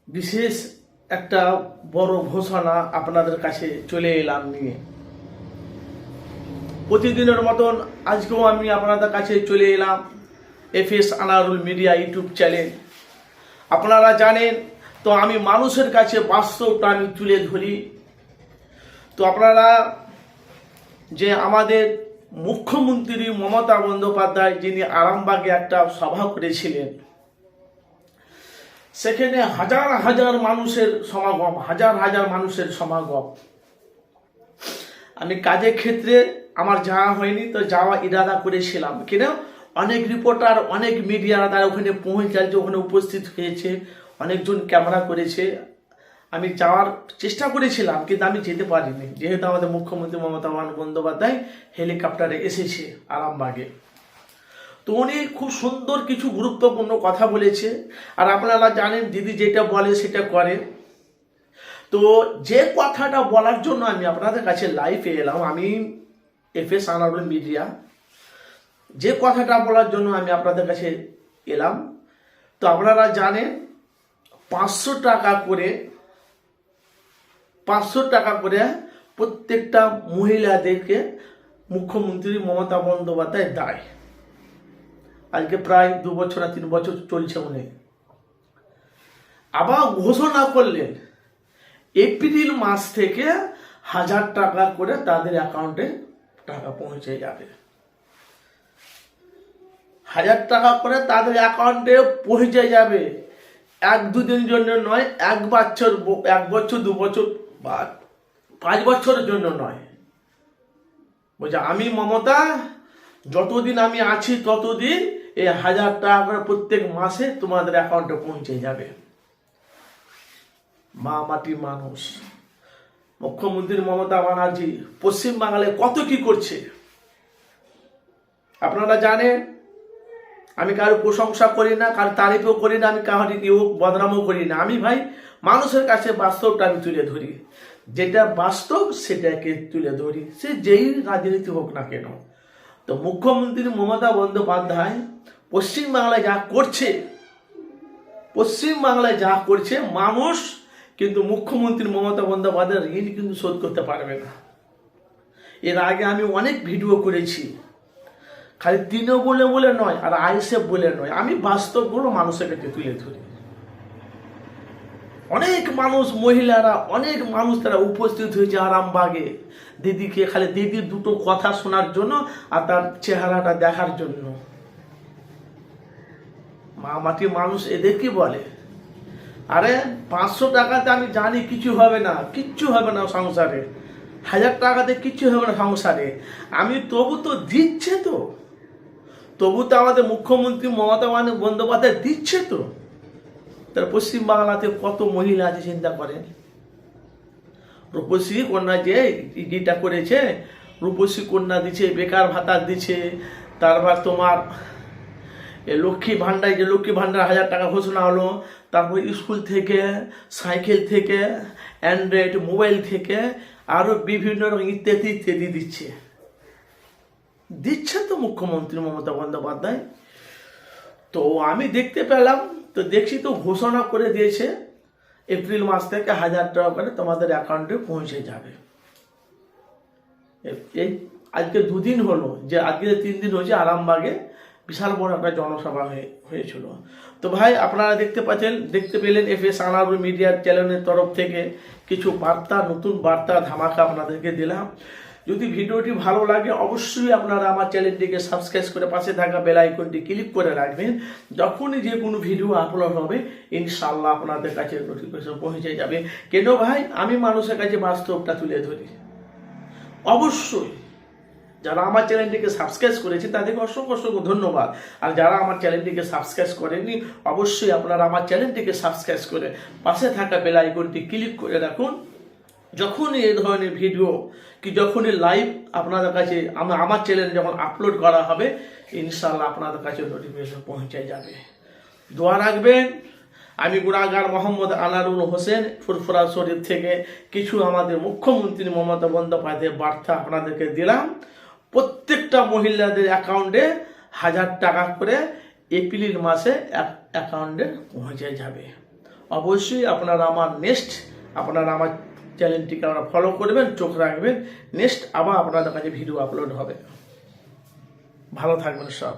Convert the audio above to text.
বিশেষ একটা বড় ঘোষণা আপনাদের কাছে চলে এলাম নিয়ে। প্রতিদিনের মতন আজকেও আমি আপনাদের কাছে চলে এলাম FS Anarul media YouTube channel. আপনারা জানেন তো আমি মানুষের কাছে বাস্তবটা আমি তুলে ধরি। তো আপনারা যে আমাদের মুখ্যমন্ত্রী মমতা বন্দ্যোপাধ্যায় যিনি আরামবাগে একটা সভা করেছিলেন, সেখানে হাজার হাজার মানুষের সমাগম। আমি কাজের ক্ষেত্রে আমার যাওয়া হয়নি, তো যাওয়া ইরাদা করেছিলাম। কিনা অনেক রিপোর্টার, অনেক মিডিয়া তারা ওখানে পৌঁছাচ্ছে, ওখানে উপস্থিত হয়েছে, অনেকজন ক্যামেরা করেছে। আমি যাওয়ার চেষ্টা করেছিলাম, কিন্তু আমি যেতে পারিনি, যেহেতু আমাদের মুখ্যমন্ত্রী মমতা বন্দ্যোপাধ্যায় হেলিকপ্টারে এসেছে আরামবাগে। তো উনি খুব সুন্দর কিছু গুরুত্বপূর্ণ কথা বলেছে। আর আপনারা জানেন দিদি যেটা বলে সেটা করে। তো যে কথাটা বলার জন্য আমি আপনাদের কাছে লাইভে এলাম, আমি এফএস আনারুল মিডিয়া, যে কথাটা বলার জন্য আমি আপনাদের কাছে এলাম। তো আপনারা জানেন 500 টাকা করে প্রত্যেকটা মহিলাদেরকে মুখ্যমন্ত্রী মমতা বন্দ্যোপাধ্যায় দেয়। আজকে প্রায় 2 বছর আর 3 বছর চলছে উনি। আবার ঘোষণা করলেন এপ্রিল মাস থেকে 1000 টাকা করে তাদের অ্যাকাউন্টে টাকা পৌঁছে যাবে। 1000 টাকা করে তাদের অ্যাকাউন্টে পৌঁছে যাবে। 1-2 দিন জন্য নয়, 1 বছর 2 বছর বা 5 বছরের জন্য নয়। বলছে আমি মমতা যতদিন আমি আছি ততদিন এই 1000 টাকা করে প্রত্যেক মাসে তোমাদের অ্যাকাউন্টে পৌঁছে যাবে। মা মাটি মানুষ মুখ্যমন্ত্রী মমতা ব্যানার্জি পশ্চিমবাংলায় কত কি করছে আপনারা জানেন। আমি কারো প্রশংসা করি না, কারো তারিফও করি না, আমি কারো বদনামও করি না। আমি ভাই মানুষের কাছে বাস্তবটা আমি তুলে ধরি, যেটা বাস্তব সেটাকে তুলে ধরি, সে যেই রাজনীতি হোক না কেন। তো মুখ্যমন্ত্রী মমতা বন্দ্যোপাধ্যায় পশ্চিমবাংলায় যা করছে মানুষ কিন্তু মুখ্যমন্ত্রী মমতা বন্দ্যোপাধ্যায়ের ঋণ কিন্তু শোধ করতে পারবে না। এর আগে আমি অনেক ভিডিও করেছি, খালি তৃণমূলে বলে নয় আর আইএসএফ বলে নয়, আমি বাস্তবগুলো মানুষের কাছে তুলে ধরি। অনেক মানুষ, মহিলারা, অনেক মানুষ তারা উপস্থিত হয়েছে আরামবাগে দিদিকে, খালি দিদির দুটো কথা শোনার জন্য আর তার চেহারাটা দেখার জন্য। মা মাটি মানুষ এদের কি বলে? আরে 500 টাকাতে আমি জানি কিচ্ছু হবে না সংসারে। 1000 টাকাতে কিচ্ছু হবে না সংসারে। আমি তবু তো দিচ্ছে, তবু তো আমাদের মুখ্যমন্ত্রী মমতা বন্দ্যোপাধ্যায় দিচ্ছে। তো তার পশ্চিমবাংলাতে কত মহিলা আছে চিন্তা করেন। রূপশ্রী কন্যা যে যেটা করেছে, রূপশ্রী কন্যা দিচ্ছে, বেকার ভাতা দিচ্ছে, তারপর তোমার লক্ষ্মী ভান্ডার, যে লক্ষ্মী ভান্ডার 1000 টাকা ঘোষণা হলো, তারপর স্কুল থেকে, সাইকেল থেকে, অ্যান্ড্রয়েড মোবাইল থেকে আরো বিভিন্ন রকম ইত্যাদি দিচ্ছে তো মুখ্যমন্ত্রী মমতা বন্দ্যোপাধ্যায়। তো আমি দেখতে পেলাম, তো দেখছি তো ঘোষণা করে দিয়েছে এপ্রিল মাস থেকে 1000 টাকা করে তোমাদের অ্যাকাউন্টে পৌঁছে যাবে। এই আজকে 2 দিন হলো, যে আজকে 3 দিন হয়েছে আরামবাগে বিশাল বড় একটা জনসভা হয়েছিল। তো ভাই আপনারা দেখতে পেলেন এফএস আনারুল মিডিয়ার চ্যানেলের তরফ থেকে কিছু বার্তা, নতুন বার্তা ধামাকা আপনাদেরকে দিলাম। যদি ভিডিওটি ভালো লাগে অবশ্যই আপনারা আমার চ্যানেলটিকে সাবস্ক্রাইব করে পাশে থাকা বেল আইকনটি ক্লিক করে রাখবেন। যখনই যে কোনো ভিডিও আপলোড হবে ইনশাআল্লাহ আপনাদের কাছে নোটিফিকেশন পৌঁছে যাবে। কেন ভাই আমি মানুষের কাছে বাস্তবটা তুলে ধরি। অবশ্যই যারা আমার চ্যানেলটিকে সাবস্ক্রাইব করেছে তাদেরকে অসংখ্য ধন্যবাদ। আর যারা আমার চ্যানেলটিকে সাবস্ক্রাইব করেননি অবশ্যই আপনারা আমার চ্যানেলটিকে সাবস্ক্রাইব করে পাশে থাকা বেল আইকনটি ক্লিক করে রাখুন। যখনই এই ধরনের ভিডিও কি যখনই লাইভ আপনাদের কাছে আমার চ্যানেলে যখন আপলোড করা হবে ইনশাআল্লাহ আপনাদের কাছে নোটিফিকেশন পৌঁছে যাবে। দোয়া রাখবেন। আমি গুনাহগার মোহাম্মদ আনারুল হোসেন ফুরফুরা শরীফ থেকে কিছু আমাদের মুখ্যমন্ত্রী মমতা বন্দ্যোপাধ্যায়ের বার্তা আপনাদেরকে দিলাম। প্রত্যেকটা মহিলাদের অ্যাকাউন্টে 1000 টাকা করে এপ্রিল মাসে অ্যাকাউন্টে পৌঁছে যাবে। অবশ্যই আপনারা আমার চ্যানেলটিকে আপনারা ফলো করবেন, চোখ রাখবেন। নেক্সট আবার আপনাদের কাছে ভিডিও আপলোড হবে। ভালো থাকবেন সব।